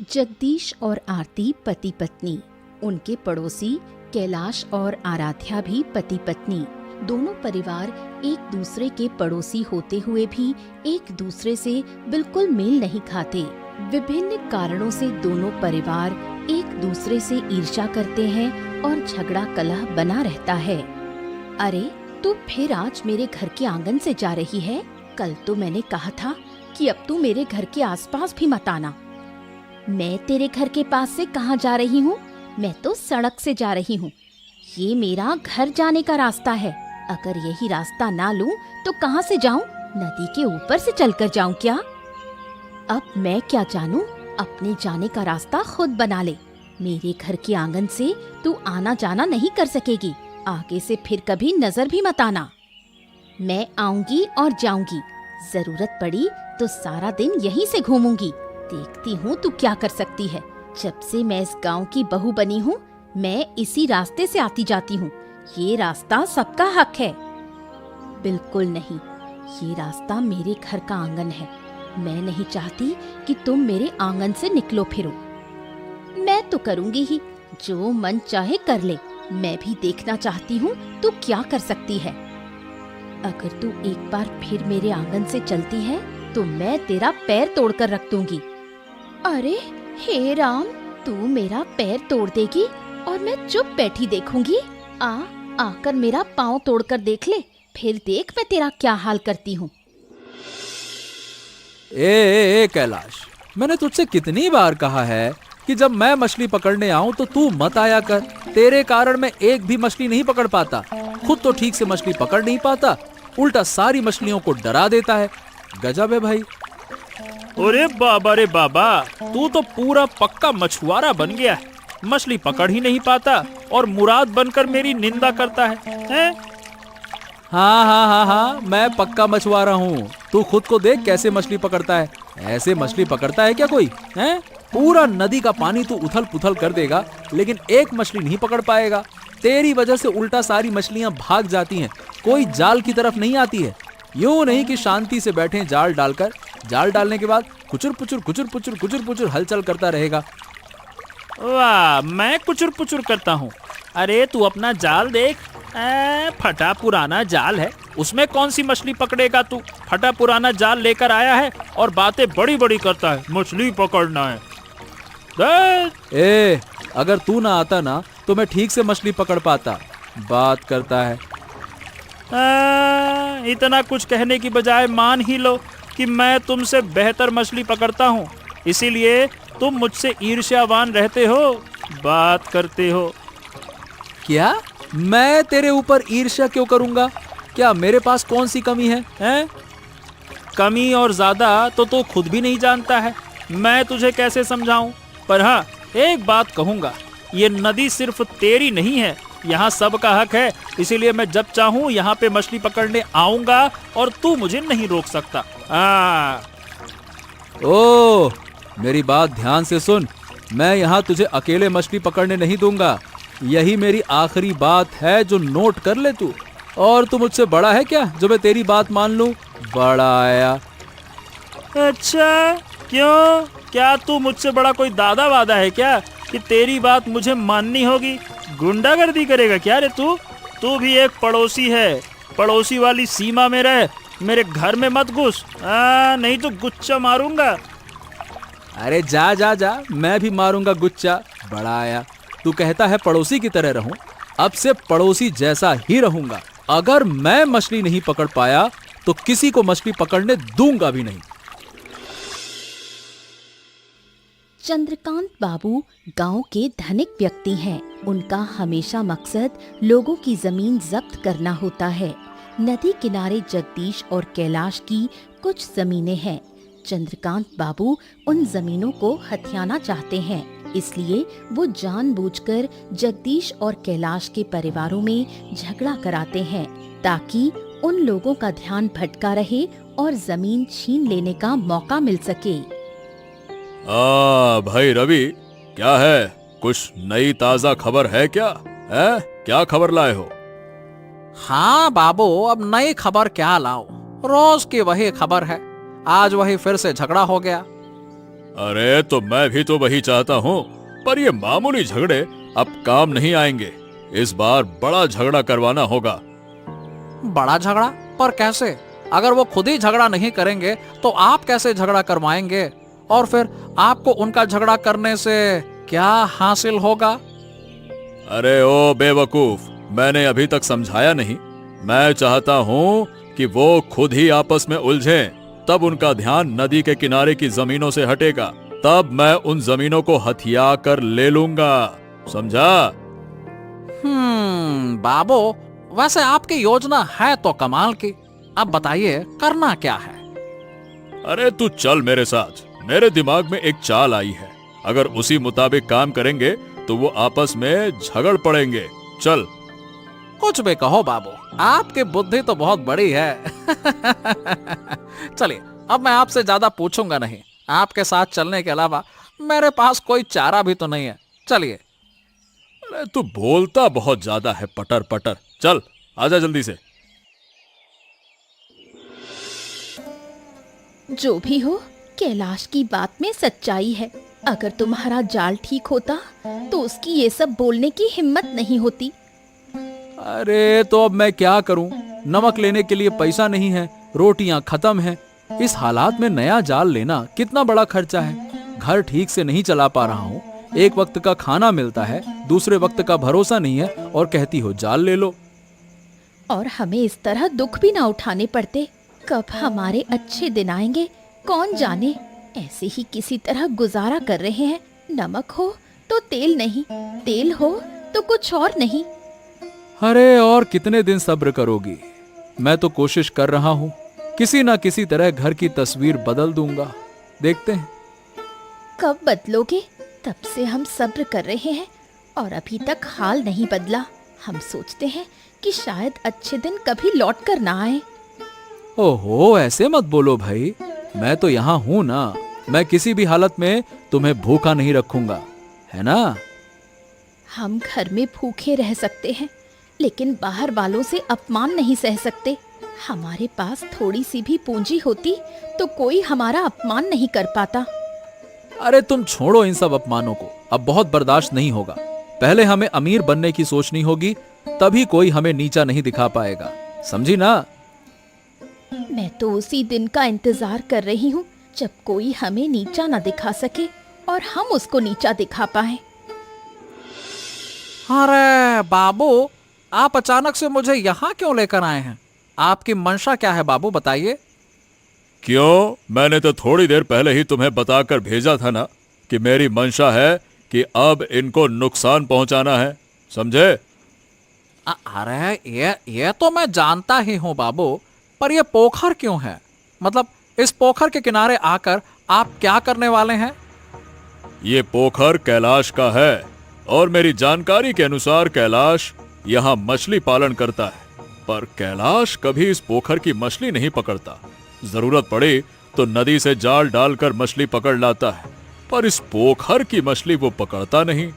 जगदीश और आरती पति पत्नी। उनके पड़ोसी कैलाश और आराध्या भी पति पत्नी। दोनों परिवार एक दूसरे के पड़ोसी होते हुए भी एक दूसरे से बिल्कुल मेल नहीं खाते। विभिन्न कारणों से दोनों परिवार एक दूसरे से ईर्ष्या करते हैं और झगड़ा कलह बना रहता है। अरे, तू फिर आज मेरे घर के आंगन से जा रही है? कल तो मैंने कहा था कि अब तू मेरे घर के आसपास भी मत आना। मैं तेरे घर के पास से कहाँ जा रही हूँ? मैं तो सड़क से जा रही हूँ। ये मेरा घर जाने का रास्ता है। अगर यही रास्ता ना लूं तो कहाँ से जाऊं? नदी के ऊपर से चलकर जाऊं क्या? अब मैं क्या जानूं? अपने जाने का रास्ता खुद बना ले। मेरे घर के आंगन से तू आना जाना नहीं कर सकेगी। आगे से फिर कभी नजर भी मत आना। मैं आऊंगी और जाऊंगी। जरूरत पड़ी तो सारा दिन यहीं से घूमूंगी। देखती हूँ तू क्या कर सकती है। जब से मैं इस गांव की बहू बनी हूँ, मैं इसी रास्ते से आती जाती हूँ। ये रास्ता सबका हक है। बिल्कुल नहीं, ये रास्ता मेरे घर का आंगन है। मैं नहीं चाहती कि तुम मेरे आंगन से निकलो फिरो। मैं तो करूँगी ही, जो मन चाहे कर ले। मैं भी देखना चाहती हूँ तू क्या कर सकती है। अगर तू एक बार फिर मेरे आंगन से चलती है तो मैं तेरा पैर तोड़कर रख दूंगी। अरे हे राम, तू मेरा पैर तोड़ देगी और मैं चुप बैठी देखूंगी? आकर मेरा पाँव तोड़कर देख ले, फिर देख मैं तेरा क्या हाल करती हूँ। ए कैलाश, मैंने तुझसे कितनी बार कहा है कि जब मैं मछली पकड़ने आऊं तो तू मत आया कर। तेरे कारण मैं एक भी मछली नहीं पकड़ पाता। खुद तो ठीक से मछली पकड़ नहीं पाता, उल्टा सारी मछलियों को डरा देता है। गजब है भाई। अरे बाबा रे बाबा, तू तो पूरा पक्का मछुआरा बन गया है। मछली पकड़ ही नहीं पाता और मुराद बनकर मेरी निंदा करता है? हाँ, मैं पक्का मछुआरा हूँ। तू खुद को देख कैसे मछली पकड़ता है। ऐसे मछली पकड़ता है क्या कोई? है? पूरा नदी का पानी तू उथल पुथल कर देगा, लेकिन एक मछली नहीं पकड़ पाएगा। तेरी वजह से उल्टा सारी मछलियाँ भाग जाती हैं, कोई जाल की तरफ नहीं आती है। यूं नहीं कि शांति से बैठे जाल डालकर, जाल डालने के बाद कुचुर पुचुर हलचल करता रहेगा। वाह, मैं कुचुर पुचुर करता हूँ? अरे तू अपना जाल देख, फटा पुराना जाल है। उसमें कौन सी मछली पकड़ेगा तू? फटा पुराना जाल लेकर आया है और बातें बड़ी बड़ी करता है, मछली पकड़ना है। अगर तू ना आता ना तो मैं ठीक से मछली पकड़ पाता। बात करता है। इतना कुछ कहने की बजाय मान ही लो कि मैं तुमसे बेहतर मछली पकड़ता हूँ, इसीलिए तुम मुझसे ईर्ष्यावान रहते हो, बात करते हो। क्या? मैं तेरे ऊपर ईर्ष्या क्यों करूंगा? क्या मेरे पास कौन सी कमी है? कमी और ज्यादा तो तू खुद भी नहीं जानता है, मैं तुझे कैसे समझाऊं? पर हाँ, एक बात कहूंगा, ये नदी सिर्फ तेरी नहीं है, यहाँ सबका हक है। इसीलिए मैं जब चाहूँ यहाँ पे मछली पकड़ने आऊंगा और तू मुझे नहीं रोक सकता। ओह, मेरी बात ध्यान से सुन। मैं यहाँ तुझे अकेले मछली पकड़ने नहीं दूंगा। यही मेरी आखिरी बात है, जो नोट कर ले तू। और तू मुझसे बड़ा है क्या जो मैं तेरी बात मान लूं? बड़ा आया। अच्छा, क्यों? क्या तू मुझसे बड़ा कोई दादा वादा है क्या कि तेरी बात मुझे माननी होगी? गुंडागर्दी करेगा क्या रे तू? तू भी एक पड़ोसी है, पड़ोसी वाली सीमा में रह, मेरे घर में मत घुस, नहीं तो गुच्चा मारूंगा। अरे जा, मैं भी मारूंगा गुच्चा। बड़ा आया। तू कहता है पड़ोसी की तरह रहूं, अब से पड़ोसी जैसा ही रहूंगा। अगर मैं मछली नहीं पकड़ पाया तो किसी को मछली पकड़ने दूंगा भी नहीं। चंद्रकांत बाबू गांव के धनिक व्यक्ति हैं। उनका हमेशा मकसद लोगों की जमीन जब्त करना होता है। नदी किनारे जगदीश और कैलाश की कुछ जमीनें हैं। चंद्रकांत बाबू उन जमीनों को हथियाना चाहते हैं, इसलिए वो जानबूझकर जगदीश और कैलाश के परिवारों में झगड़ा कराते हैं, ताकि उन लोगों का ध्यान भटका रहे और जमीन छीन लेने का मौका मिल सके। भाई रवि, क्या है? कुछ नई ताजा खबर है क्या? क्या खबर लाए हो? हाँ बाबू, अब नई खबर क्या लाऊं? रोज की वही खबर है। आज वही फिर से झगड़ा हो गया। अरे तो मैं भी तो वही चाहता हूँ, पर ये मामूली झगड़े अब काम नहीं आएंगे। इस बार बड़ा झगड़ा करवाना होगा। बड़ा झगड़ा? पर कैसे? अगर वो खुद ही झगड़ा नहीं करेंगे तो आप कैसे झगड़ा करवाएंगे? और फिर आपको उनका झगड़ा करने से क्या हासिल होगा? अरे ओ बेवकूफ, मैंने अभी तक समझाया नहीं। मैं चाहता हूँ कि वो खुद ही आपस में उलझें, तब उनका ध्यान नदी के किनारे की जमीनों से हटेगा। तब मैं उन जमीनों को हथिया कर ले लूंगा, समझा? बाबू, वैसे आपकी योजना है तो कमाल की। अब बताइए करना क्या है? अरे तू चल मेरे साथ, मेरे दिमाग में एक चाल आई है। अगर उसी मुताबिक काम करेंगे तो वो आपस में झगड़ पड़ेंगे। चल। कुछ भी कहो बाबू, आपकी बुद्धि तो बहुत बड़ी है। चलिए, अब मैं आपसे ज्यादा पूछूंगा नहीं। आपके साथ चलने के अलावा मेरे पास कोई चारा भी तो नहीं है। चलिए। अरे तू बोलता बहुत ज्यादा है, पटर पटर। चल आजा जल्दी से। जो भी हो, कैलाश की बात में सच्चाई है। अगर तुम्हारा जाल ठीक होता तो उसकी ये सब बोलने की हिम्मत नहीं होती। अरे तो अब मैं क्या करूं? नमक लेने के लिए पैसा नहीं है, रोटियां खत्म हैं। इस हालात में नया जाल लेना कितना बड़ा खर्चा है। घर ठीक से नहीं चला पा रहा हूं। एक वक्त का खाना मिलता है, दूसरे वक्त का भरोसा नहीं है, और कहती हो जाल ले लो। और हमें इस तरह दुख भी ना उठाने पड़ते। कब हमारे अच्छे दिन आएंगे कौन जाने। ऐसे ही किसी तरह गुजारा कर रहे हैं। नमक हो तो तेल नहीं, तेल हो तो कुछ और नहीं। अरे और कितने दिन सब्र करोगी? मैं तो कोशिश कर रहा हूँ, किसी ना किसी तरह घर की तस्वीर बदल दूंगा। देखते हैं कब बदलोगे। तब से हम सब्र कर रहे हैं और अभी तक हाल नहीं बदला। हम सोचते हैं कि शायद अच्छे दिन कभी लौट कर ना आए। ओहो, ऐसे मत बोलो भाई। मैं तो यहाँ हूँ ना। मैं किसी भी हालत में तुम्हें भूखा नहीं रखूंगा, है ना? हम घर में भूखे रह सकते हैं, लेकिन बाहर वालों से अपमान नहीं सह सकते। हमारे पास थोड़ी सी भी पूंजी होती तो कोई हमारा अपमान नहीं कर पाता। अरे तुम छोड़ो इन सब अपमानों को, अब बहुत बर्दाश्त नहीं होगा। पहले हमें अमीर बनने की सोचनी होगी, तभी कोई हमें नीचा नहीं दिखा पाएगा, समझी ना? मैं तो उसी दिन का इंतजार कर रही हूँ जब कोई हमें नीचा ना दिखा सके और हम उसको नीचा दिखा पाए। अरे बाबू, आप अचानक से मुझे यहाँ क्यों लेकर आए हैं? आपकी मंशा क्या है बाबू, बताइए। क्यों? मैंने तो थोड़ी देर पहले ही तुम्हें बताकर भेजा था ना कि मेरी मंशा है कि अब इनको नुकसान पहुंचाना है, समझे? अरे ये तो मैं जानता ही हूँ बाबू, पर ये पोखर क्यों है? मतलब इस पोखर के किनारे आकर आप क्या करने वाले हैं? ये पोखर कैलाश का है और मेरी जानकारी के अनुसार कैलाश यहाँ मछली पालन करता है। पर कैलाश कभी इस पोखर की मछली नहीं पकड़ता। जरूरत पड़ी तो नदी से जाल डालकर मछली पकड़ लाता है, पर इस पोखर की मछली वो पकड़ता नहीं।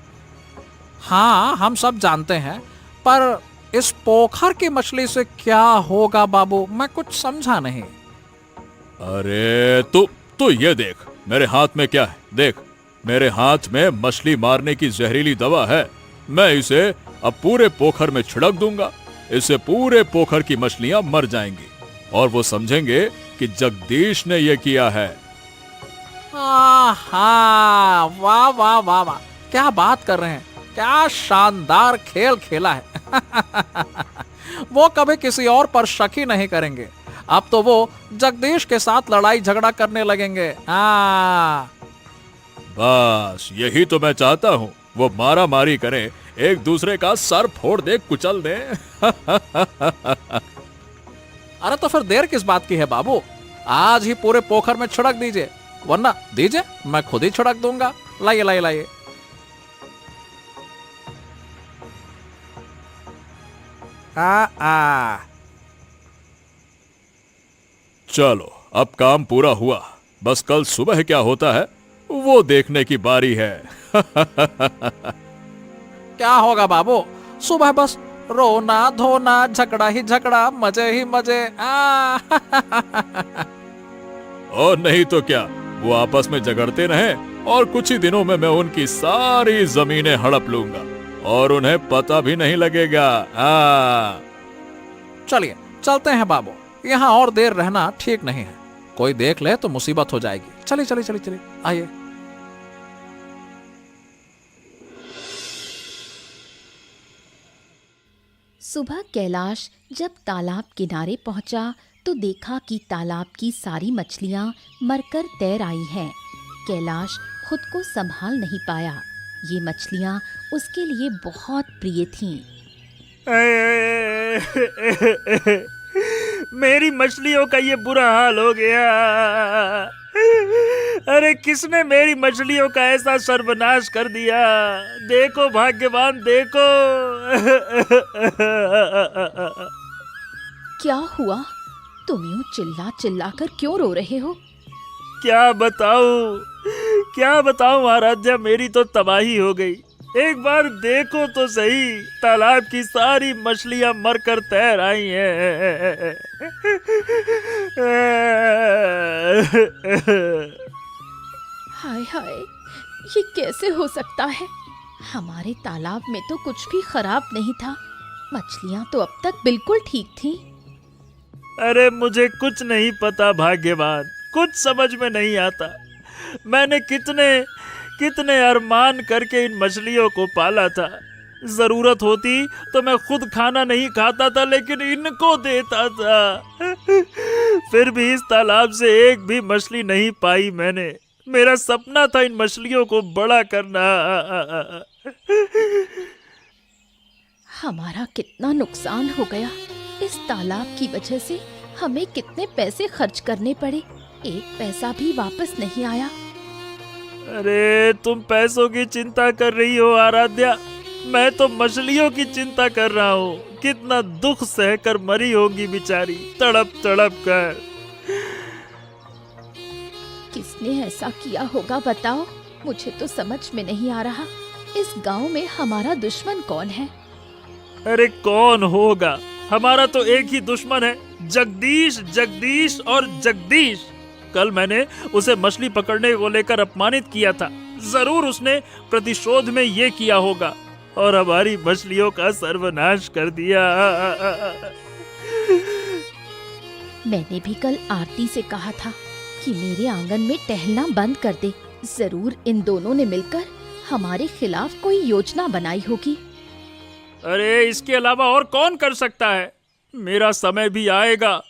हाँ, हम सब जानते हैं, पर इस पोखर की मछली से क्या होगा बाबू? मैं कुछ समझा नहीं। अरे तू ये देख, मेरे हाथ में क्या है देख। मेरे हाथ में मछली मारने की जहरीली दवा है। मैं इसे अब पूरे पोखर में छिड़क दूंगा। इससे पूरे पोखर की मछलियां मर जाएंगी और वो समझेंगे कि जगदीश ने ये किया है। हाँ, वाह वाह वाह वाह, क्या बात कर रहे हैं, क्या शानदार खेल खेला है। वो कभी किसी और पर शक ही नहीं करेंगे। अब तो वो जगदीश के साथ लड़ाई झगड़ा करने लगेंगे। हाँ, बस यही तो मैं चाहता हूँ। वो मारा मारी करें, एक दूसरे का सर फोड़ दे, कुचल दे। अरे तो फिर देर किस बात की है बाबू? आज ही पूरे पोखर में छिड़क दीजिए, वरना दीजिए मैं खुद ही छिड़क दूंगा। लाइए लाइए लाइए। चलो अब काम पूरा हुआ। बस कल सुबह क्या होता है वो देखने की बारी है। क्या होगा बाबू? सुबह बस रोना धोना, झगड़ा ही झगड़ा, मजे ही मजे। और नहीं तो क्या, वो आपस में झगड़ते रहें और कुछ ही दिनों में मैं उनकी सारी जमीनें हड़प लूंगा और उन्हें पता भी नहीं लगेगा। चलिए चलते हैं बाबू, यहाँ और देर रहना ठीक नहीं है, कोई देख ले तो मुसीबत हो जाएगी। चलिए चलिए चलिए चलिए, आइए। सुबह कैलाश जब तालाब किनारे पहुंचा तो देखा कि तालाब की सारी मछलियां मरकर तैर आई हैं। कैलाश खुद को संभाल नहीं पाया। ये मछलियां उसके लिए बहुत प्रिय थीं। मेरी मछलियों का ये बुरा हाल हो गया। अरे किसने मेरी मछलियों का ऐसा सर्वनाश कर दिया? देखो भाग्यवान, देखो। क्या हुआ? तुम यूं चिल्ला चिल्ला कर क्यों रो रहे हो? क्या बताऊं आराध्या, मेरी तो तबाही हो गई। एक बार देखो तो सही, तालाब की सारी मछलियां मरकर तैर आई हैं। हाय हाय, ये कैसे हो सकता है? हमारे तालाब में तो कुछ भी खराब नहीं था। मछलियां तो अब तक बिल्कुल ठीक थीं। अरे मुझे कुछ नहीं पता भाग्यवान, कुछ समझ में नहीं आता। मैंने कितने अरमान करके इन मछलियों को पाला था। जरूरत होती तो मैं खुद खाना नहीं खाता था, लेकिन इनको देता था। फिर भी इस तालाब से एक भी मछली नहीं पाई मैंने। मेरा सपना था इन मछलियों को बड़ा करना। हमारा कितना नुकसान हो गया। इस तालाब की वजह से हमें कितने पैसे खर्च करने पड़े, एक पैसा भी वापस नहीं आया। अरे तुम पैसों की चिंता कर रही हो आराध्या, मैं तो मछलियों की चिंता कर रहा हूँ। कितना दुख सहकर मरी होगी बेचारी, तड़प तड़प कर। किसने ऐसा किया होगा बताओ? मुझे तो समझ में नहीं आ रहा। इस गांव में हमारा दुश्मन कौन है? अरे कौन होगा, हमारा तो एक ही दुश्मन है, जगदीश, जगदीश और जगदीश। कल मैंने उसे मछली पकड़ने को लेकर अपमानित किया था। जरूर उसने प्रतिशोध में ये किया होगा और हमारी मछलियों का सर्वनाश कर दिया। मैंने भी कल आरती से कहा था कि मेरे आंगन में टहलना बंद कर दे। जरूर इन दोनों ने मिलकर हमारे खिलाफ कोई योजना बनाई होगी। अरे इसके अलावा और कौन कर सकता है? मेरा समय भी आएगा,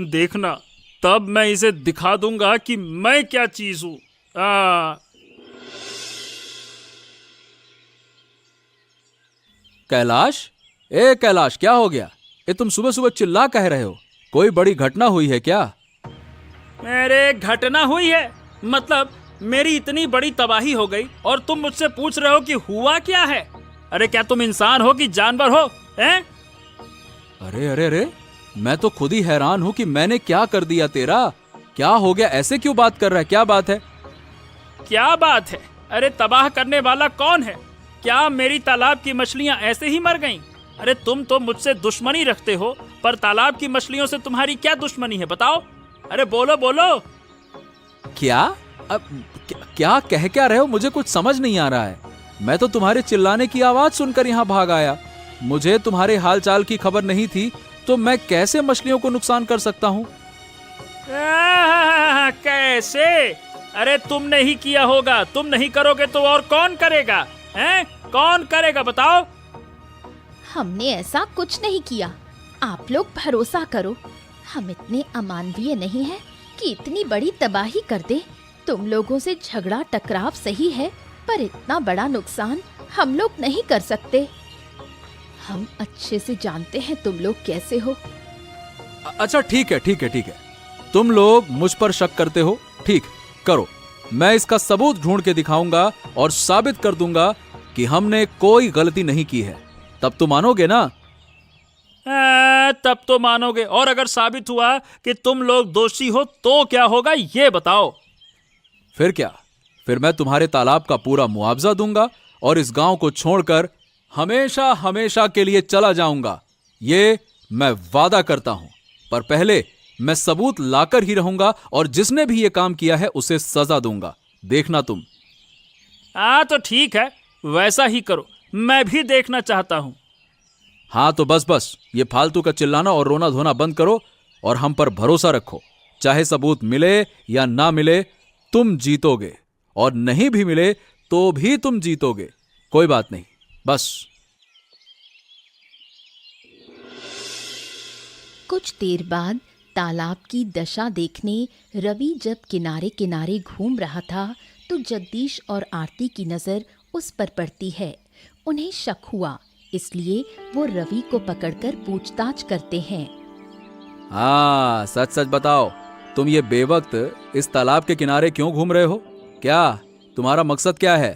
देखना, तब मैं इसे दिखा दूंगा कि मैं क्या चीज हूं। कैलाश, कैलाश, क्या हो गया? ये तुम सुबह सुबह चिल्ला कह रहे हो? कोई बड़ी घटना हुई है क्या? अरे घटना हुई है मतलब मेरी इतनी बड़ी तबाही हो गई और तुम मुझसे पूछ रहे हो कि हुआ क्या है? अरे क्या तुम इंसान हो कि जानवर हो, हैं? अरे अरे अरे, मैं तो खुद ही हैरान हूँ कि मैंने क्या कर दिया तेरा। क्या हो गया? ऐसे क्यों बात कर रहा है? क्या बात है? क्या बात है? अरे तबाह करने वाला कौन है? क्या मेरी तालाब की मछलियां ऐसे ही मर गईं? अरे तुम तो मुझसे दुश्मनी रखते हो, पर तालाब की मछलियों से तुम्हारी क्या दुश्मनी है बताओ? अरे बोलो बोलो। क्या? अब क्या कह क्या रहे हो? मुझे कुछ समझ नहीं आ रहा है। मैं तो तुम्हारे चिल्लाने की आवाज सुनकर यहाँ भाग आया। मुझे तुम्हारे हालचाल की खबर नहीं थी, तो मैं कैसे मछलियों को नुकसान कर सकता हूँ? कैसे? अरे तुमने ही किया होगा, तुम नहीं करोगे तो और कौन करेगा? हैं? कौन करेगा बताओ? हमने ऐसा कुछ नहीं किया। आप लोग भरोसा करो, हम इतने अमानवीय नहीं हैं कि इतनी बड़ी तबाही कर दे। तुम लोगों से झगड़ा टकराव सही है, पर इतना बड़ा नुकसान हम लोग नहीं कर सकते। हम अच्छे से जानते हैं तुम लोग कैसे हो। अच्छा ठीक है, ठीक है, ठीक है। तुम लोग मुझ पर शक करते हो, ठीक, करो। मैं इसका सबूत ढूंढ के दिखाऊंगा और साबित कर दूंगा कि हमने कोई गलती नहीं की है। तब तो मानोगे ना? तब तो मानोगे। और अगर साबित हुआ कि तुम लोग दोषी हो तो क्या होगा ये बताओ? फिर क्या? फिर मैं तुम्हारे तालाब का पूरा मुआवजा दूंगा और इस गांव को छोड़कर हमेशा हमेशा के लिए चला जाऊंगा। ये मैं वादा करता हूं। पर पहले मैं सबूत लाकर ही रहूंगा और जिसने भी ये काम किया है उसे सजा दूंगा। देखना तुम। तो ठीक है, वैसा ही करो, मैं भी देखना चाहता हूं। हाँ तो बस बस, ये फालतू का चिल्लाना और रोना धोना बंद करो और हम पर भरोसा रखो। चाहे सबूत मिले या ना मिले, तुम जीतोगे, और नहीं भी मिले तो भी तुम जीतोगे। कोई बात नहीं, बस। कुछ देर बाद तालाब की दशा देखने रवि जब किनारे किनारे घूम रहा था तो जगदीश और आरती की नज़र उस पर पड़ती है। उन्हें शक हुआ, इसलिए वो रवि को पकड़कर पूछताछ करते हैं। हाँ, सच सच बताओ, तुम ये बेवक्त इस तालाब के किनारे क्यों घूम रहे हो? क्या तुम्हारा मकसद क्या है?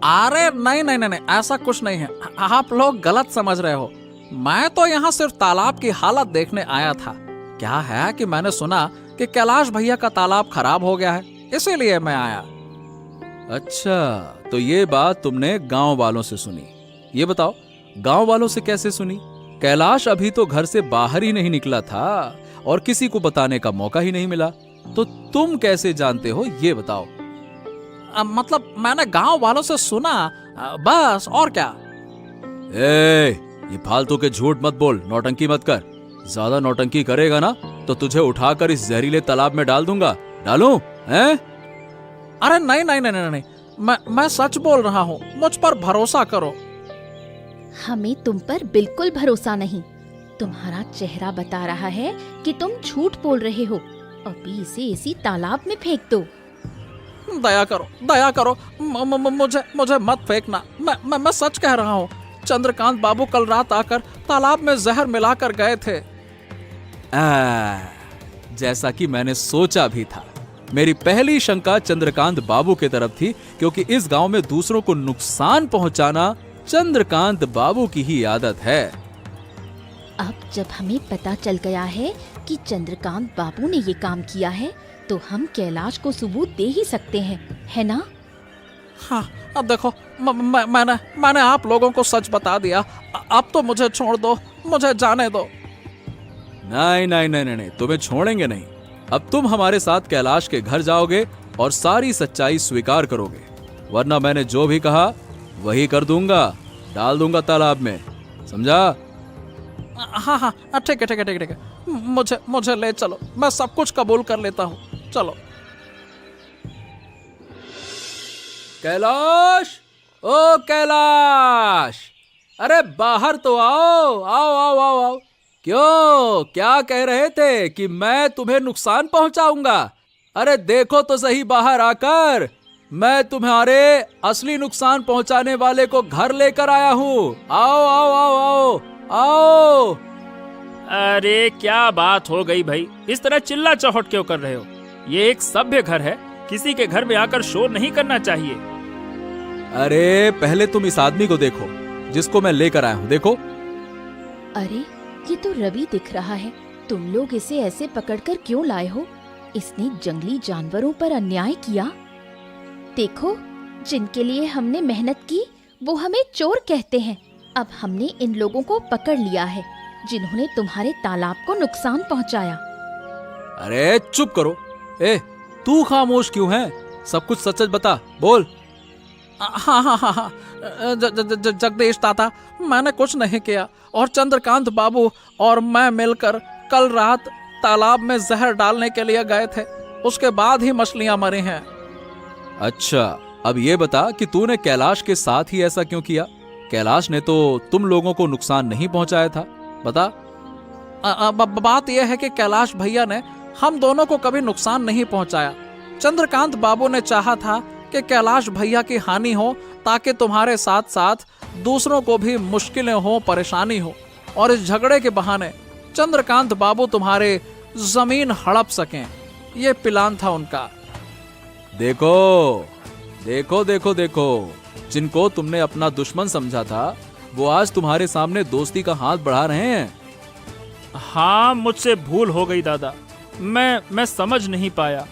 अरे नहीं नहीं नहीं नहीं, ऐसा कुछ नहीं है, आप लोग गलत समझ रहे हो। मैं तो यहाँ सिर्फ तालाब की हालत देखने आया था। क्या है कि मैंने सुना कि कैलाश भैया का तालाब खराब हो गया है, इसीलिए मैं आया। अच्छा, तो ये बात तुमने गांव वालों से सुनी। ये बताओ, गांव वालों से कैसे सुनी? कैलाश अभी तो घर से बाहर ही नहीं निकला था और किसी को बताने का मौका ही नहीं मिला, तो तुम कैसे जानते हो ये बताओ। मतलब मैंने गांव वालों से सुना, बस, और क्या। ये फालतू के झूठ मत बोल, नौटंकी मत कर। ज्यादा नौटंकी करेगा ना तो तुझे उठाकर इस जहरीले तालाब में डाल दूंगा। डालूं? हैं? अरे नहीं नहीं नहीं नहीं, नहीं। मैं सच बोल रहा हूँ, मुझ पर भरोसा करो। हमें तुम पर बिल्कुल भरोसा नहीं। तुम्हारा चेहरा बता रहा है कि तुम झूठ बोल रहे हो। अभी इसे इसी तालाब में फेंक दो। दया करो, दया करो, मुझे मत फेंकना। मैं सच कह रहा हूँ। चंद्रकांत बाबू कल रात आकर तालाब में जहर मिलाकर गए थे। जैसा कि मैंने सोचा भी था। मेरी पहली शंका चंद्रकांत बाबू की तरफ थी, क्योंकि इस गांव में दूसरों को नुकसान पहुंचाना चंद्रकांत बाबू की ही आदत है। अब जब हमें पता चल गया है कि चंद्रकांत बाबू ने ये काम किया है, तो हम कैलाश को सबूत दे ही सकते हैं, है ना? हाँ, अब देखो, मैंने आप लोगों को सच बता दिया। अब तो मुझे छोड़ दो, मुझे जाने दो। नहीं नहीं नहीं नहीं, तुम्हें छोड़ेंगे नहीं। अब तुम हमारे साथ कैलाश के घर जाओगे और सारी सच्चाई स्वीकार करोगे, वरना मैंने जो भी कहा वही कर दूंगा, डाल दूंगा तालाब में, समझा? हाँ हाँ, ठीक है ठीक है ठीक है ठीक है, मुझे ले चलो, मैं सब कुछ कबूल कर लेता हूँ, चलो। कैलाश, ओ कैलाश, अरे बाहर तो आओ आओ आओ आओ आओ। क्यों, क्या कह रहे थे कि मैं तुम्हें नुकसान पहुंचाऊंगा? अरे देखो तो सही बाहर आकर, मैं तुम्हारे असली नुकसान पहुंचाने वाले को घर लेकर आया हूँ। आओ आओ आओ आओ आओ। अरे क्या बात हो गई भाई, इस तरह चिल्ला चौहट क्यों कर रहे हो? ये एक सभ्य घर है, किसी के घर में आकर शोर नहीं करना चाहिए। अरे पहले तुम इस आदमी को देखो जिसको मैं लेकर आया हूँ, देखो। अरे ये तो रवि दिख रहा है। तुम लोग इसे ऐसे पकड़कर क्यों लाए हो? इसने जंगली जानवरों पर अन्याय किया। देखो, जिनके लिए हमने मेहनत की वो हमें चोर कहते हैं। अब हमने इन लोगों को पकड़ लिया है जिन्होंने तुम्हारे तालाब को नुकसान पहुंचाया। अरे चुप करो। तू खामोश क्यों है? सब कुछ सच सच बता, बोल। हाँ हाँ हाँ हाँ, जगदीश ताता, मैंने कुछ नहीं किया और चंद्रकांत बाबू और मैं मिलकर कल रात तालाब में जहर डालने के लिए गए थे, उसके बाद ही मछलियां मरी हैं। अच्छा, अब ये बता कि तूने कैलाश के साथ ही ऐसा क्यों किया? कैलाश ने तो तुम लोगों को नुकसान नहीं पहुंचाया था, बता। बात यह है कि कैलाश भैया ने हम दोनों को कभी नुकसान नहीं पहुंचाया। चंद्रकांत बाबू ने चाहा था कि कैलाश भैया की हानि हो ताकि तुम्हारे साथ साथ दूसरों को भी मुश्किलें हो, परेशानी हो, और इस झगड़े के बहाने चंद्रकांत बाबू तुम्हारे जमीन हड़प सकें, ये प्लान था उनका। देखो देखो देखो देखो, जिनको तुमने अपना दुश्मन समझा था वो आज तुम्हारे सामने दोस्ती का हाथ बढ़ा रहे हैं। हाँ, मुझसे भूल हो गई दादा, मैं समझ नहीं पाया।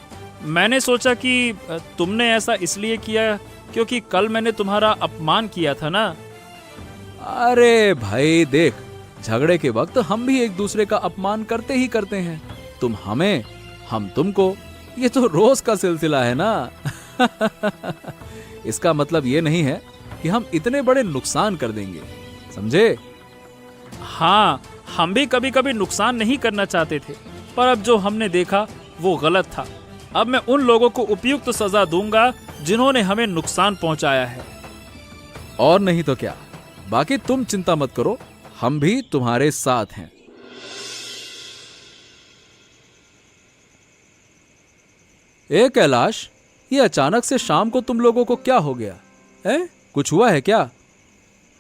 मैंने सोचा कि तुमने ऐसा इसलिए किया क्योंकि कल मैंने तुम्हारा अपमान किया था ना। अरे भाई देख, झगड़े के वक्त हम भी एक दूसरे का अपमान करते ही करते हैं, तुम हमें, हम तुमको। ये तो रोज का सिलसिला है ना। इसका मतलब ये नहीं है कि हम इतने बड़े नुकसान कर देंगे, समझे? हाँ, हम भी कभी कभी नुकसान नहीं करना चाहते थे, पर अब जो हमने देखा वो गलत था। अब मैं उन लोगों को उपयुक्त सजा दूंगा जिन्होंने हमें नुकसान पहुंचाया है। और नहीं तो क्या। बाकी तुम चिंता मत करो, हम भी तुम्हारे साथ हैं। ए कैलाश, ये अचानक से शाम को तुम लोगों को क्या हो गया है? कुछ हुआ है क्या?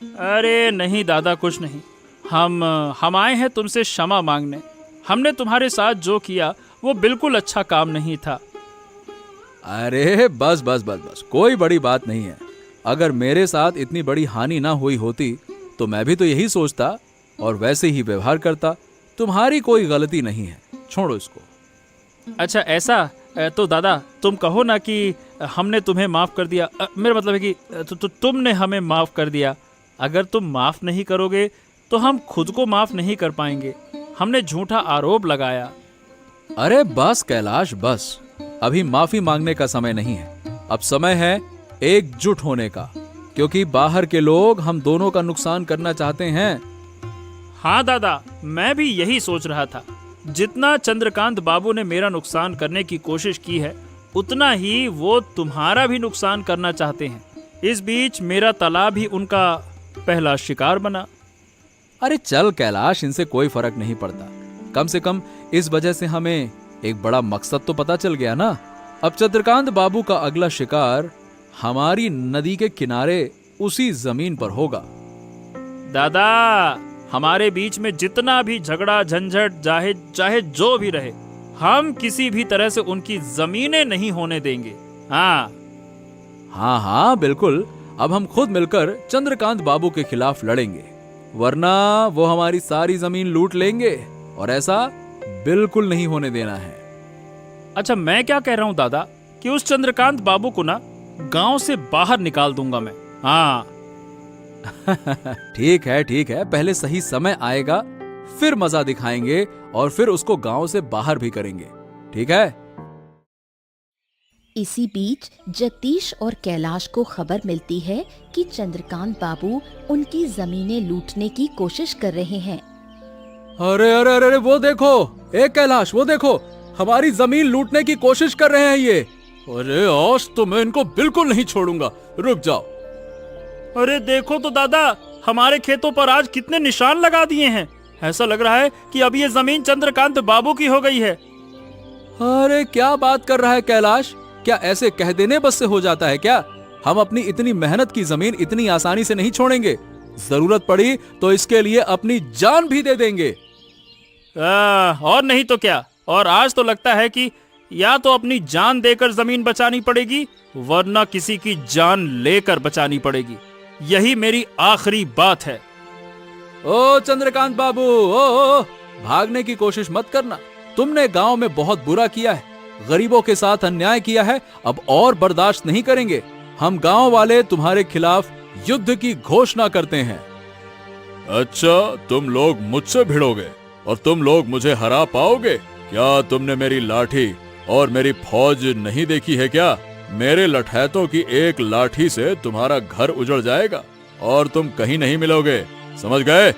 अरे नहीं दादा, कुछ नहीं। हम आए हैं तुमसे क्षमा मांगने। हमने तुम्हारे साथ जो किया वो बिल्कुल अच्छा काम नहीं था। अरे बस बस बस बस, कोई बड़ी बात नहीं है। अगर मेरे साथ इतनी बड़ी हानि ना हुई होती तो मैं भी तो यही सोचता और वैसे ही व्यवहार करता। तुम्हारी कोई गलती नहीं है, छोड़ो इसको। अच्छा ऐसा, तो दादा तुम कहो ना कि हमने तुम्हें माफ कर दिया। मेरा मतलब है कि तुमने हमें माफ कर दिया। अगर तुम माफ नहीं करोगे तो हम खुद को माफ नहीं कर पाएंगे। हमने झूठा आरोप लगाया। अरे बस कैलाश बस, अभी माफी मांगने का समय नहीं है। अब समय है एकजुट होने का, क्योंकि बाहर के लोग हम दोनों का नुकसान करना चाहते हैं। हाँ दादा, मैं भी यही सोच रहा था। जितना चंद्रकांत बाबू ने मेरा नुकसान करने की कोशिश की है, उतना ही वो तुम्हारा भी नुकसान करना चाहते हैं। इस बीच मेरा तालाब ही उनका पहला शिकार बना। अरे चल कैलाश, इनसे कोई फर्क नहीं पड़ता। कम से कम इस वजह से हमें एक बड़ा मकसद तो पता चल गया ना। अब चंद्रकांत बाबू का अगला शिकार हमारी नदी के किनारे उसी जमीन पर होगा। दादा, हमारे बीच में जितना भी झगड़ा झंझट चाहे जो भी रहे, हम किसी भी तरह से उनकी जमीनें नहीं होने देंगे। हाँ हाँ हाँ बिल्कुल। अब हम खुद मिलकर चंद्रकांत बाबू के खिलाफ लड़ेंगे, वरना वो हमारी सारी जमीन लूट लेंगे और ऐसा बिल्कुल नहीं होने देना है। अच्छा, मैं क्या कह रहा हूँ दादा कि उस चंद्रकांत बाबू को ना गांव से बाहर निकाल दूंगा मैं। हाँ ठीक है, पहले सही समय आएगा, फिर मजा दिखाएंगे और फिर उसको गांव से बाहर भी करेंगे, ठीक है? इसी बीच जगदीश और कैलाश को खबर मिलती है कि चंद्रकांत बाबू उनकी जमीनें लूटने की कोशिश कर रहे हैं। अरे अरे अरे वो देखो, एक कैलाश वो देखो, हमारी जमीन लूटने की कोशिश कर रहे हैं ये। अरे आज तो मैं इनको बिल्कुल नहीं छोड़ूंगा, रुक जाओ। अरे देखो तो दादा, हमारे खेतों पर आज कितने निशान लगा दिए हैं। ऐसा लग रहा है कि अब ये जमीन चंद्रकांत बाबू की हो गई है। अरे क्या बात कर रहा है कैलाश, क्या ऐसे कह देने बस से हो जाता है क्या? हम अपनी इतनी मेहनत की जमीन इतनी आसानी से नहीं छोड़ेंगे। जरूरत पड़ी तो इसके लिए अपनी जान भी दे देंगे। और नहीं तो क्या। और आज तो लगता है कि या तो अपनी जान देकर जमीन बचानी पड़ेगी, वरना किसी की जान लेकर बचानी पड़ेगी। यही मेरी आखिरी बात है। ओ चंद्रकांत बाबू, ओ, भागने की कोशिश मत करना। तुमने गांव में बहुत बुरा किया है, गरीबों के साथ अन्याय किया है। अब और बर्दाश्त नहीं करेंगे। हम गांव वाले तुम्हारे खिलाफ युद्ध की घोषणा करते हैं। अच्छा, तुम लोग मुझसे भिड़ोगे और तुम लोग मुझे हरा पाओगे? क्या तुमने मेरी लाठी और मेरी फौज नहीं देखी है क्या? मेरे लठैतों की एक लाठी से तुम्हारा घर उजड़ जाएगा और तुम कहीं नहीं मिलोगे, समझ गए?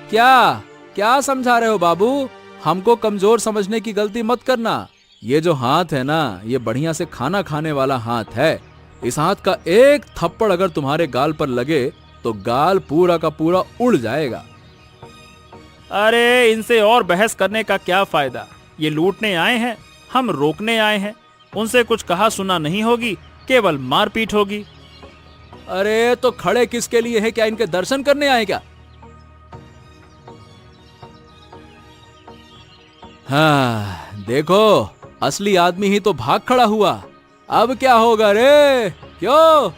क्या क्या समझा रहे हो बाबू? हमको कमजोर समझने की गलती मत करना। ये जो हाथ है ना, ये बढ़िया से खाना खाने वाला हाथ है। इस हाथ का एक थप्पड़ अगर तुम्हारे गाल पर लगे तो गाल पूरा का पूरा उड़ जाएगा। अरे इनसे और बहस करने का क्या फायदा? ये लूटने आए हैं, हम रोकने आए हैं। उनसे कुछ कहा सुना नहीं होगी, केवल मारपीट होगी। अरे तो खड़े किसके लिए है? क्या इनके दर्शन करने आए क्या? हाँ देखो, असली आदमी ही तो भाग खड़ा हुआ। अब क्या होगा रे? क्यों?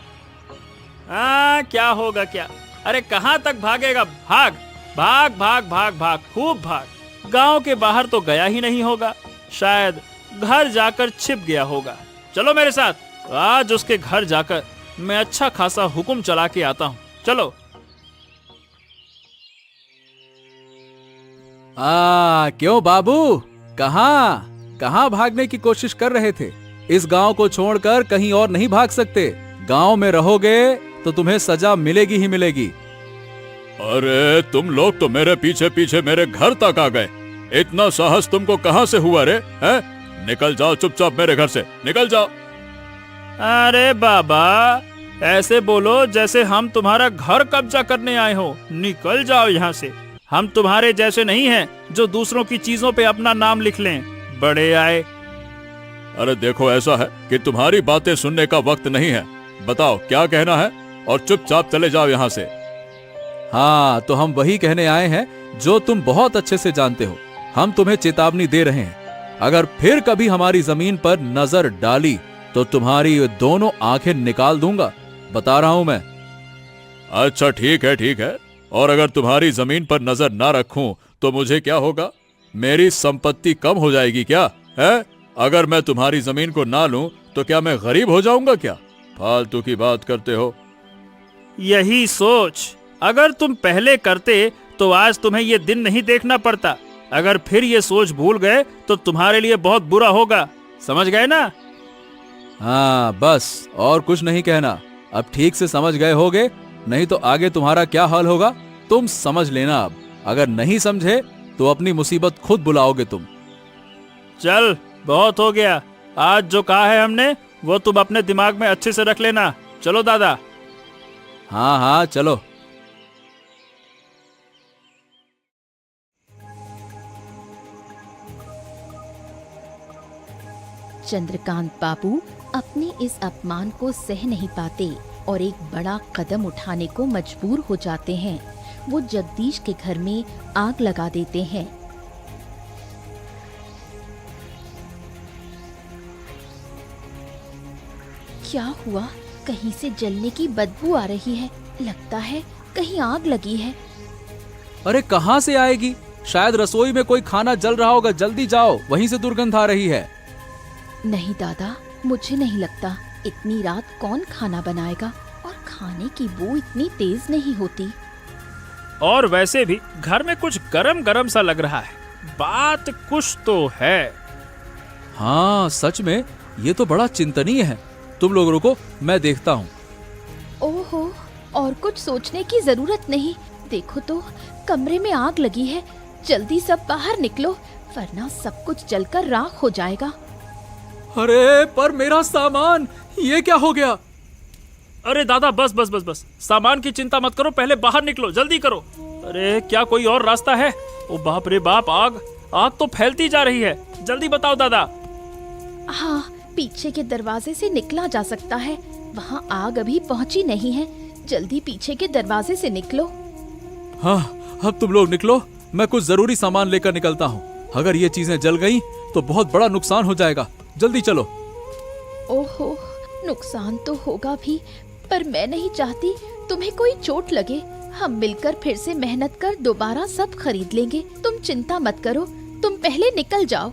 क्या होगा क्या? अरे कहाँ तक भागेगा? भाग भाग भाग भाग भाग, खूब भाग। गांव के बाहर तो गया ही नहीं होगा, शायद घर जाकर छिप गया होगा। चलो मेरे साथ, आज उसके घर जाकर मैं अच्छा खासा हुक्म चला के आता हूँ। चलो। क्यों बाबू, कहाँ कहाँ भागने की कोशिश कर रहे थे? इस गांव को छोड़कर कहीं और नहीं भाग सकते। गांव में रहोगे तो तुम्हें सजा मिलेगी ही मिलेगी। अरे तुम लोग तो मेरे पीछे पीछे मेरे घर तक आ गए। इतना साहस तुमको कहाँ से हुआ रे? हैं? निकल जाओ चुपचाप मेरे घर से, निकल जाओ। अरे बाबा, ऐसे बोलो जैसे हम तुम्हारा घर कब्जा करने आए हो। निकल जाओ यहाँ से। हम तुम्हारे जैसे नहीं हैं जो दूसरों की चीजों पे अपना नाम लिख लें। बड़े आए। अरे देखो, ऐसा है कि तुम्हारी बातें सुनने का वक्त नहीं है। बताओ क्या कहना है और चुपचाप चले जाओ यहाँ से। हाँ, तो हम वही कहने आए हैं जो तुम बहुत अच्छे से जानते हो। हम तुम्हें चेतावनी दे रहे हैं, अगर फिर कभी हमारी जमीन पर नजर डाली तो तुम्हारी दोनों आंखें निकाल दूंगा। बता रहा हूं मैं। अच्छा ठीक है। और अगर तुम्हारी जमीन पर नजर ना रखूं तो मुझे क्या होगा? मेरी संपत्ति कम हो जाएगी क्या? है? अगर मैं तुम्हारी जमीन को ना लूं तो क्या मैं गरीब हो जाऊंगा क्या? फालतू की बात करते हो। यही सोच अगर तुम पहले करते तो आज तुम्हें ये दिन नहीं देखना पड़ता। अगर फिर ये सोच भूल गए तो तुम्हारे लिए बहुत बुरा होगा। समझ गए ना? हाँ बस, और कुछ नहीं कहना। अब ठीक से समझ गए होगे, नहीं तो आगे तुम्हारा क्या हाल होगा तुम समझ लेना। अब अगर नहीं समझे तो अपनी मुसीबत खुद बुलाओगे तुम। चल, बहुत हो गया। आज जो कहा है हमने वो तुम अपने दिमाग में अच्छे से रख लेना। चलो दादा। हाँ चलो। चंद्रकांत बाबू अपने इस अपमान को सह नहीं पाते और एक बड़ा कदम उठाने को मजबूर हो जाते हैं। वो जगदीश के घर में आग लगा देते हैं। क्या हुआ? कहीं से जलने की बदबू आ रही है। लगता है कहीं आग लगी है। अरे कहाँ से आएगी? शायद रसोई में कोई खाना जल रहा होगा। जल्दी जाओ, वहीं से दुर्गंध आ रही है। नहीं दादा, मुझे नहीं लगता। इतनी रात कौन खाना बनाएगा? और खाने की बू इतनी तेज नहीं होती। और वैसे भी घर में कुछ गरम गरम सा लग रहा है। बात कुछ तो है। हाँ सच में, ये तो बड़ा चिंतनीय है। तुम लोग रुको, मैं देखता हूँ। ओहो, और कुछ सोचने की जरूरत नहीं। देखो तो, कमरे में आग लगी है। जल्दी सब बाहर निकलो, वरना सब कुछ जलकर राख हो जाएगा। अरे पर मेरा सामान, ये क्या हो गया? अरे दादा, बस। सामान की चिंता मत करो, पहले बाहर निकलो, जल्दी करो। अरे क्या कोई और रास्ता है? ओ बाप रे बाप, आग तो फैलती जा रही है। जल्दी बताओ दादा। हाँ, पीछे के दरवाजे से निकला जा सकता है। वहाँ आग अभी पहुँची नहीं है। जल्दी पीछे के दरवाजे से निकलो। हाँ, अब तुम लोग निकलो, मैं कुछ जरूरी सामान लेकर निकलता हूँ। अगर ये चीजें जल गईं तो बहुत बड़ा नुकसान हो जाएगा। जल्दी चलो। ओहो, नुकसान तो होगा भी, पर मैं नहीं चाहती तुम्हें कोई चोट लगे। हम मिलकर फिर से मेहनत कर दोबारा सब खरीद लेंगे। तुम चिंता मत करो, तुम पहले निकल जाओ।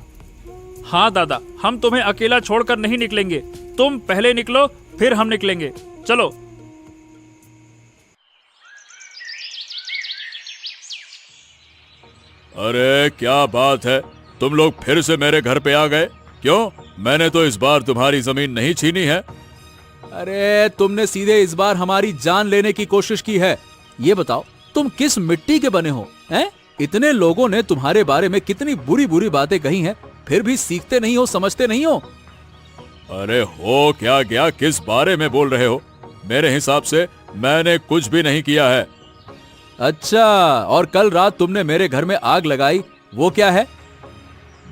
हाँ दादा, हम तुम्हें अकेला छोड़कर नहीं निकलेंगे। तुम पहले निकलो, फिर हम निकलेंगे। चलो। अरे क्या बात है, तुम लोग फिर से मेरे घर पे आ गए? क्यों? मैंने तो इस बार तुम्हारी जमीन नहीं छीनी है। अरे तुमने सीधे इस बार हमारी जान लेने की कोशिश की है। ये बताओ, तुम किस मिट्टी के बने हो? हैं? इतने लोगों ने तुम्हारे बारे में कितनी बुरी बुरी बातें कही हैं, फिर भी सीखते नहीं हो, समझते नहीं हो। अरे हो क्या गया? किस बारे में बोल रहे हो? मेरे हिसाब से मैंने कुछ भी नहीं किया है। अच्छा, और कल रात तुमने मेरे घर में आग लगाई, वो क्या है?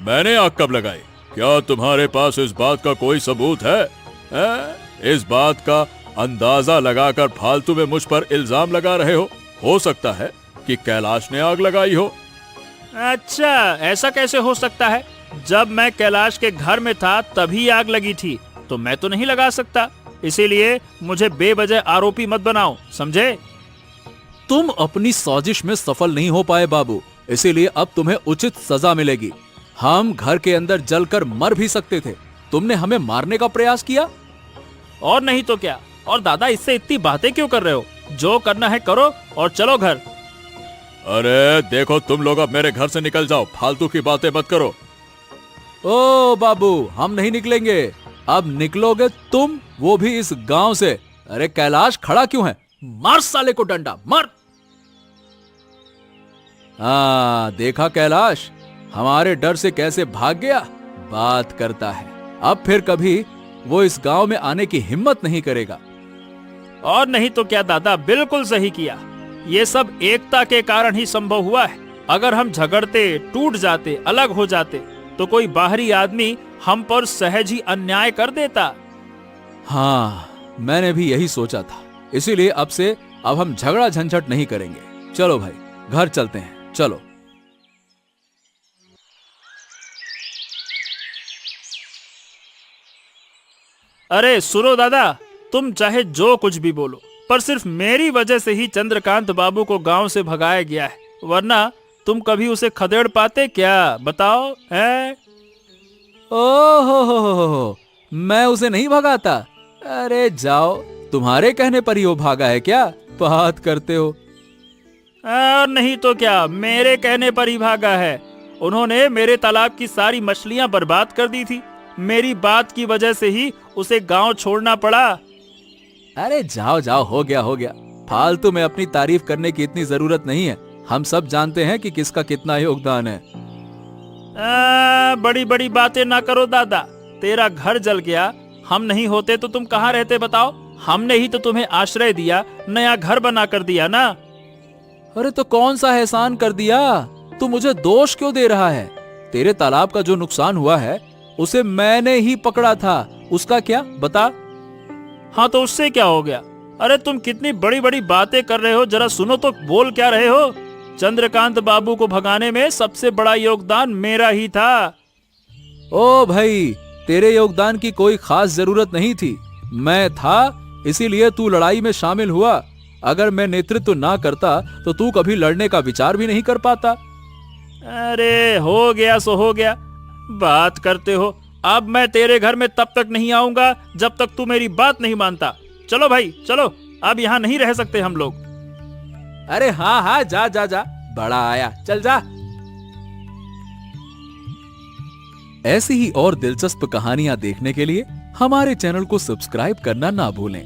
मैंने आग कब लगाई? क्या तुम्हारे पास इस बात का कोई सबूत है? इस बात का अंदाजा लगाकर फालतू में मुझ पर इल्जाम लगा रहे हो। हो सकता है कि कैलाश ने आग लगाई हो। अच्छा, ऐसा कैसे हो सकता है? जब मैं कैलाश के घर में था तभी आग लगी थी, तो मैं तो नहीं लगा सकता। इसीलिए मुझे बेवजह आरोपी मत बनाओ, समझे? तुम अपनी साजिश में सफल नहीं हो पाए बाबू, इसीलिए अब तुम्हें उचित सजा मिलेगी। हम घर के अंदर जलकर मर भी सकते थे, तुमने हमें मारने का प्रयास किया। और नहीं तो क्या। और दादा, इससे इतनी बातें क्यों कर रहे हो? जो करना है करो और चलो घर। अरे देखो, तुम लोग अब मेरे घर से निकल जाओ, फालतू की बातें मत करो। ओ बाबू, हम नहीं निकलेंगे। अब निकलोगे तुम, वो भी इस गांव से। अरे कैलाश, खड़ा क्यों है? मार साले को डंडा, मार। हाँ, देखा कैलाश, हमारे डर से कैसे भाग गया। बात करता है, अब फिर कभी वो इस गांव में आने की हिम्मत नहीं करेगा। और नहीं तो क्या दादा, बिल्कुल सही किया। ये सब एकता के कारण ही संभव हुआ है। अगर हम झगड़ते, टूट जाते, अलग हो जाते तो कोई बाहरी आदमी हम पर सहज ही अन्याय कर देता। हाँ, मैंने भी यही सोचा था। इसीलिए अब हम झगड़ा झंझट नहीं करेंगे। चलो भाई, घर चलते हैं, चलो। अरे सुनो दादा, तुम चाहे जो कुछ भी बोलो, पर सिर्फ मेरी वजह से ही चंद्रकांत बाबू को गांव से भगाया गया है, वरना तुम कभी उसे खदेड़ पाते क्या? बताओ है? ओहो, मैं उसे नहीं भगाता। अरे जाओ, तुम्हारे कहने पर ही वो भागा है क्या? बात करते हो। और नहीं तो क्या, मेरे कहने पर ही भागा है। उन्होंने मेरे तालाब की सारी मछलियां बर्बाद कर दी थी। मेरी बात की वजह से ही उसे गांव छोड़ना पड़ा। अरे जाओ जाओ, हो गया हो गया। फालतू में अपनी तारीफ करने की इतनी जरूरत नहीं है। हम सब जानते हैं कि किसका कितना योगदान है। बड़ी बड़ी बातें ना करो दादा। तेरा घर जल गया, हम नहीं होते तो तुम कहाँ रहते बताओ? हमने ही तो तुम्हें आश्रय दिया, नया घर बना कर दिया ना। अरे तो कौन सा एहसान कर दिया? तू मुझे दोष क्यों दे रहा है? तेरे तालाब का जो नुकसान हुआ है उसे मैंने ही पकड़ा था। उसका क्या, बता। हाँ तो उससे क्या हो गया? अरे तुम कितनी बड़ी बड़ी बातें कर रहे हो, जरा सुनो तो। बोल क्या रहे हो? चंद्रकांत बाबू को भगाने में सबसे बड़ा योगदान मेरा ही था। ओ भाई, तेरे योगदान की कोई खास जरूरत नहीं थी। मैं था, इसीलिए तू लड़ाई में शामिल हुआ। अगर मैं नेतृत्व ना करता तो तू कभी लड़ने का विचार भी नहीं कर पाता। अरे हो गया सो हो गया, बात करते हो। अब मैं तेरे घर में तब तक नहीं आऊंगा जब तक तू मेरी बात नहीं मानता। चलो भाई चलो, अब यहाँ नहीं रह सकते हम लोग। अरे हाँ हाँ, जा जा जा, बड़ा आया, चल जा। ऐसी ही और दिलचस्प कहानियां देखने के लिए हमारे चैनल को सब्सक्राइब करना ना भूलें।